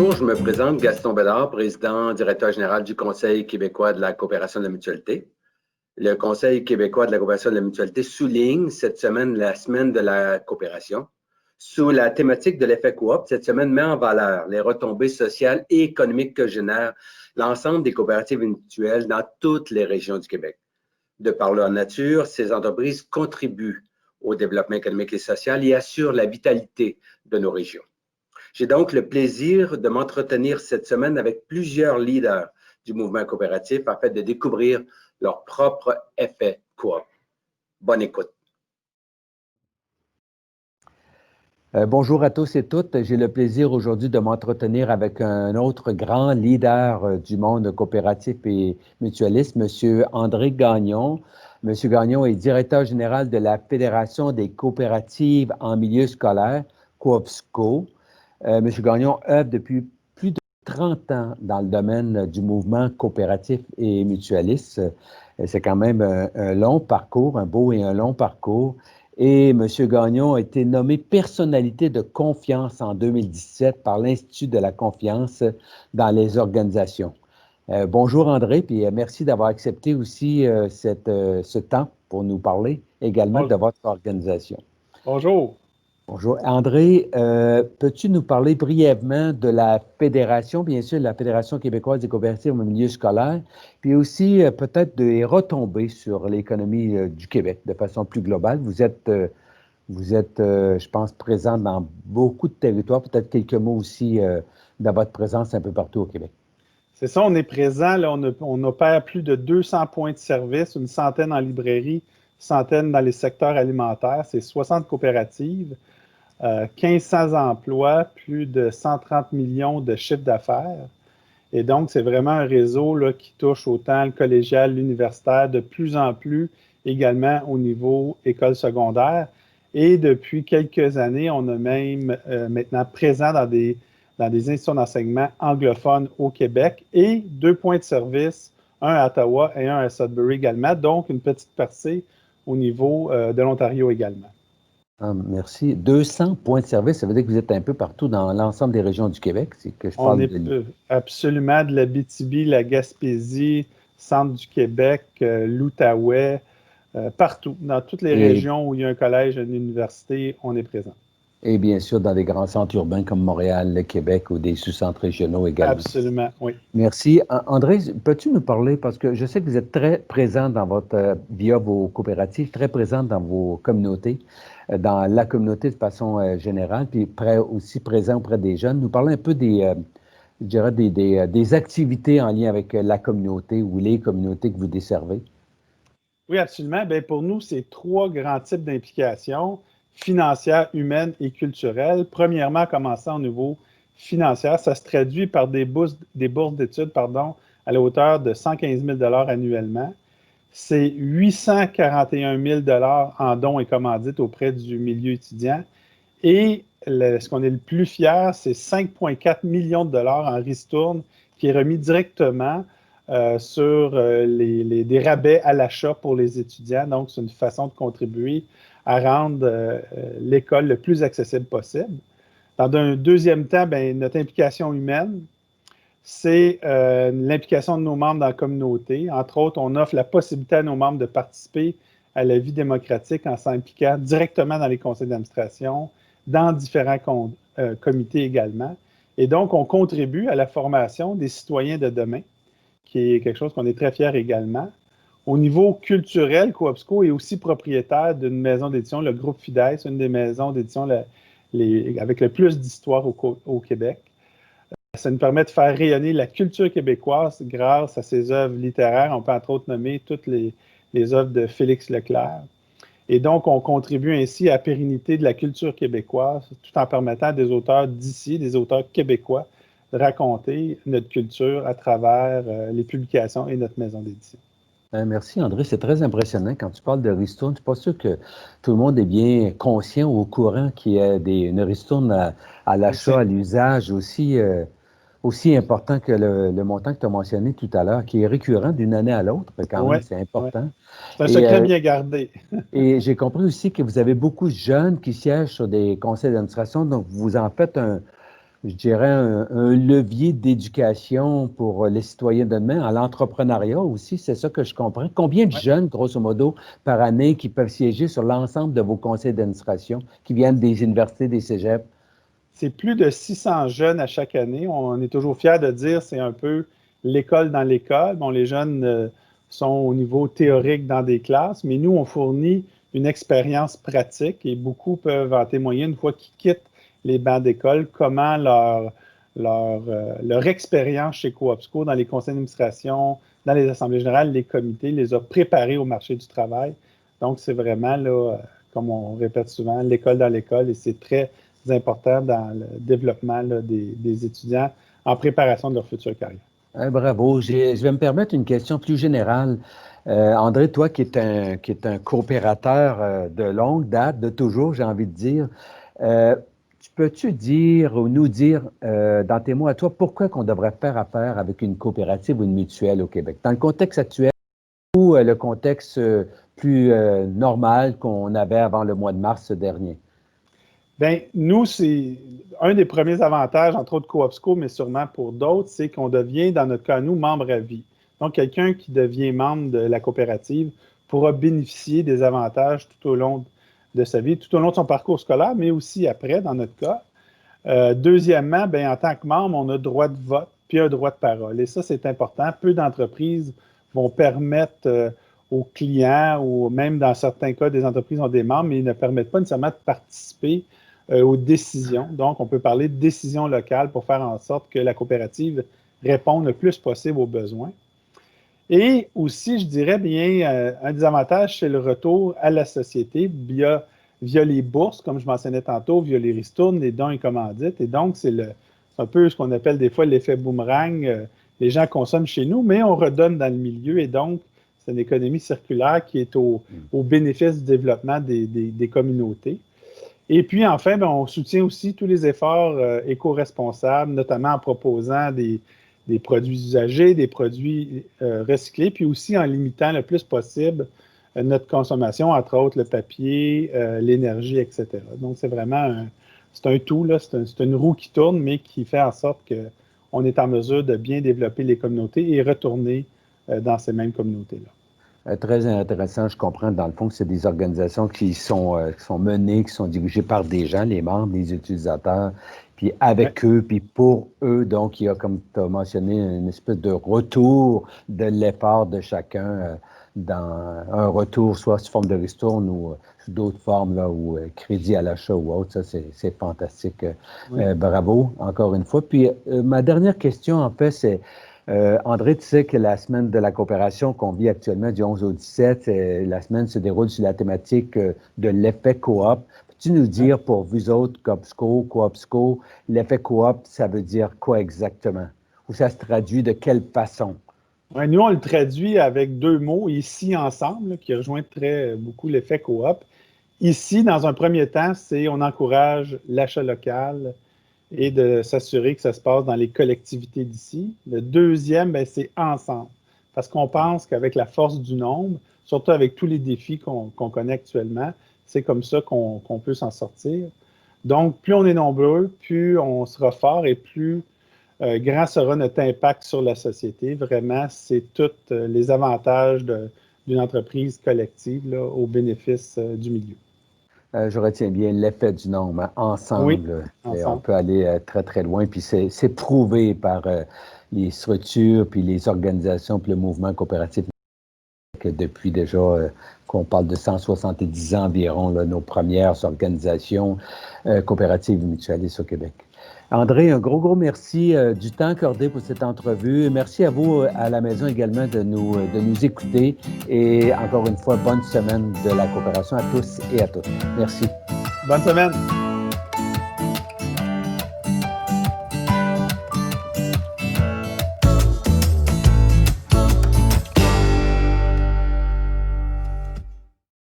Bonjour, je me présente Gaston Bédard, président, directeur général du Conseil québécois de la coopération de la mutualité. Le Conseil québécois de la coopération de la mutualité souligne cette semaine la semaine de la coopération. Sous la thématique de l'effet coop, cette semaine met en valeur les retombées sociales et économiques que génèrent l'ensemble des coopératives mutuelles dans toutes les régions du Québec. De par leur nature, ces entreprises contribuent au développement économique et social et assurent la vitalité de nos régions. J'ai donc le plaisir de m'entretenir cette semaine avec plusieurs leaders du mouvement coopératif afin de découvrir leur propre effet coop. Bonne écoute. Bonjour à tous et toutes. J'ai le plaisir aujourd'hui de m'entretenir avec un autre grand leader du monde coopératif et mutualiste, M. André Gagnon. M. Gagnon est directeur général de la Fédération des coopératives en milieu scolaire, COOPSCO. M. Gagnon œuvre depuis plus de 30 ans dans le domaine du mouvement coopératif et mutualiste. C'est quand même un long parcours, un beau et un long parcours. Et M. Gagnon a été nommé personnalité de confiance en 2017 par l'Institut de la confiance dans les organisations. Bonjour André, puis merci d'avoir accepté aussi ce temps pour nous parler également de votre organisation. Bonjour. Bonjour. André, peux-tu nous parler brièvement de la Fédération, bien sûr, la Fédération québécoise des coopératives au milieu scolaire, puis aussi peut-être des retombées sur l'économie du Québec de façon plus globale. Vous êtes, je pense, présent dans beaucoup de territoires, peut-être quelques mots aussi de votre présence un peu partout au Québec. C'est ça, on est présent, là, on opère plus de 200 points de service, une centaine en librairie, centaine dans les secteurs alimentaires, c'est 60 coopératives. 1500 emplois, plus de 130 millions de chiffre d'affaires. Et donc, c'est vraiment un réseau là, qui touche autant le collégial, l'universitaire, de plus en plus également au niveau école secondaire. Et depuis quelques années, on est même maintenant présent dans des institutions d'enseignement anglophones au Québec et 2 points de service, un à Ottawa et un à Sudbury également, donc une petite percée au niveau de l'Ontario également. Ah, merci. 200 points de service, ça veut dire que vous êtes un peu partout dans l'ensemble des régions du Québec. C'est que je parle absolument de l'Abitibi, la Gaspésie, centre du Québec, l'Outaouais, partout. Dans toutes les régions où il y a un collège, une université, on est présent. Et bien sûr, dans des grands centres urbains comme Montréal, le Québec ou des sous-centres régionaux également. Absolument, oui. Merci. André, peux-tu nous parler, parce que je sais que vous êtes très présent via vos coopératives, très présent dans vos communautés, dans la communauté de façon générale, puis aussi présent auprès des jeunes. Nous parler un peu des activités en lien avec la communauté ou les communautés que vous desservez. Oui, absolument. Bien, pour nous, c'est 3 grands types d'implications: financière, humaine et culturelle. Premièrement, commençant au niveau financier, ça se traduit par des bourses d'études à la hauteur de 115 000 annuellement. C'est 841 000 en dons et commandites auprès du milieu étudiant. Et ce qu'on est le plus fier, c'est 5,4 millions de dollars en ristourne qui est remis directement sur des rabais à l'achat pour les étudiants. Donc, c'est une façon de contribuer à rendre l'école le plus accessible possible. Dans un deuxième temps, bien, notre implication humaine, c'est l'implication de nos membres dans la communauté. Entre autres, on offre la possibilité à nos membres de participer à la vie démocratique en s'impliquant directement dans les conseils d'administration, dans différents comités également. Et donc, on contribue à la formation des citoyens de demain, qui est quelque chose qu'on est très fiers également. Au niveau culturel, COOPSCO est aussi propriétaire d'une maison d'édition, le groupe Fides, une des maisons d'édition avec le plus d'histoire au Québec. Ça nous permet de faire rayonner la culture québécoise grâce à ses œuvres littéraires. On peut entre autres nommer toutes les œuvres de Félix Leclerc. Et donc, on contribue ainsi à la pérennité de la culture québécoise, tout en permettant à des auteurs d'ici, des auteurs québécois, de raconter notre culture à travers les publications et notre maison d'édition. Merci André, c'est très impressionnant. Quand tu parles de ristourne, je ne suis pas sûr que tout le monde est bien conscient ou au courant qu'il y a une ristourne à l'achat, à l'usage aussi important que le montant que tu as mentionné tout à l'heure, qui est récurrent d'une année à l'autre, quand même, c'est important. C'est un secret bien gardé. Et j'ai compris aussi que vous avez beaucoup de jeunes qui siègent sur des conseils d'administration, donc vous en faites je dirais, un levier d'éducation pour les citoyens de demain, à l'entrepreneuriat aussi, c'est ça que je comprends. Combien de jeunes, grosso modo, par année qui peuvent siéger sur l'ensemble de vos conseils d'administration, qui viennent des universités, des cégeps? C'est plus de 600 jeunes à chaque année. On est toujours fiers de dire c'est un peu l'école dans l'école. Bon, les jeunes sont au niveau théorique dans des classes, mais nous, on fournit une expérience pratique et beaucoup peuvent en témoigner une fois qu'ils quittent les bancs d'école, comment leur expérience chez Coopsco dans les conseils d'administration, dans les assemblées générales, les comités, les a préparés au marché du travail. Donc, c'est vraiment, là, comme on répète souvent, l'école dans l'école et c'est très important dans le développement là, des étudiants en préparation de leur future carrière. Bravo. Je vais me permettre une question plus générale. André, toi qui es un coopérateur de longue date, de toujours, j'ai envie de dire, peux-tu dire ou nous dire, dans tes mots à toi, pourquoi qu'on devrait faire affaire avec une coopérative ou une mutuelle au Québec? Dans le contexte actuel ou le contexte plus normal qu'on avait avant le mois de mars dernier? Bien, nous, c'est un des premiers avantages, entre autres Coopsco, mais sûrement pour d'autres, c'est qu'on devient, dans notre cas, nous, membre à vie. Donc, quelqu'un qui devient membre de la coopérative pourra bénéficier des avantages tout au long de sa vie, tout au long de son parcours scolaire, mais aussi après, dans notre cas. Deuxièmement, bien, en tant que membre, on a droit de vote puis un droit de parole. Et ça, c'est important. Peu d'entreprises vont permettre aux clients, ou même dans certains cas, des entreprises ont des membres, mais ils ne permettent pas nécessairement de participer aux décisions. Donc, on peut parler de décisions locales pour faire en sorte que la coopérative réponde le plus possible aux besoins. Et aussi, je dirais bien, un des avantages, c'est le retour à la société via les bourses, comme je mentionnais tantôt, via les ristournes, les dons et commandites. Et donc, c'est un peu ce qu'on appelle des fois l'effet boomerang. Les gens consomment chez nous, mais on redonne dans le milieu. Et donc, c'est une économie circulaire qui est au bénéfice du développement des communautés. Et puis, enfin, bien, on soutient aussi tous les efforts éco-responsables, notamment en proposant des produits usagés, des produits recyclés, puis aussi en limitant le plus possible notre consommation, entre autres le papier, l'énergie, etc. Donc, c'est vraiment un tout, là, c'est une roue qui tourne, mais qui fait en sorte qu'on est en mesure de bien développer les communautés et retourner dans ces mêmes communautés-là. Très intéressant. Je comprends, dans le fond, que c'est des organisations qui sont menées, qui sont dirigées par des gens, les membres, les utilisateurs, puis avec eux, puis pour eux. Donc, il y a, comme tu as mentionné, une espèce de retour de l'effort de chacun dans un retour, soit sous forme de ristourne ou sous d'autres formes, là, ou crédit à l'achat ou autre. Ça, c'est fantastique. Bravo, encore une fois. Puis, ma dernière question, en fait, c'est André, tu sais que la semaine de la coopération qu'on vit actuellement du 11 au 17, la semaine se déroule sur la thématique de l'effet coop. Peux-tu nous dire pour vous autres, Coopsco, l'effet coop, ça veut dire quoi exactement? Ou ça se traduit de quelle façon? Ouais, nous, on le traduit avec deux mots, ici ensemble, qui rejoint très beaucoup l'effet coop. Ici, dans un premier temps, c'est on encourage l'achat local et de s'assurer que ça se passe dans les collectivités d'ici. Le deuxième, bien, c'est ensemble, parce qu'on pense qu'avec la force du nombre, surtout avec tous les défis qu'on connaît actuellement, c'est comme ça qu'on peut s'en sortir. Donc, plus on est nombreux, plus on sera fort et plus grand sera notre impact sur la société. Vraiment, c'est tous les avantages d'une entreprise collective là, au bénéfice du milieu. Je retiens bien l'effet du nombre. Hein. Ensemble, oui, ensemble, on peut aller très, très loin. Puis c'est prouvé par les structures, puis les organisations, puis le mouvement coopératif que depuis déjà qu'on parle de 170 ans environ, là, nos premières organisations coopératives mutualistes au Québec. André, un gros merci du temps accordé pour cette entrevue. Merci à vous à la maison également de nous écouter. Et encore une fois, bonne semaine de la coopération à tous et à toutes. Merci. Bonne semaine.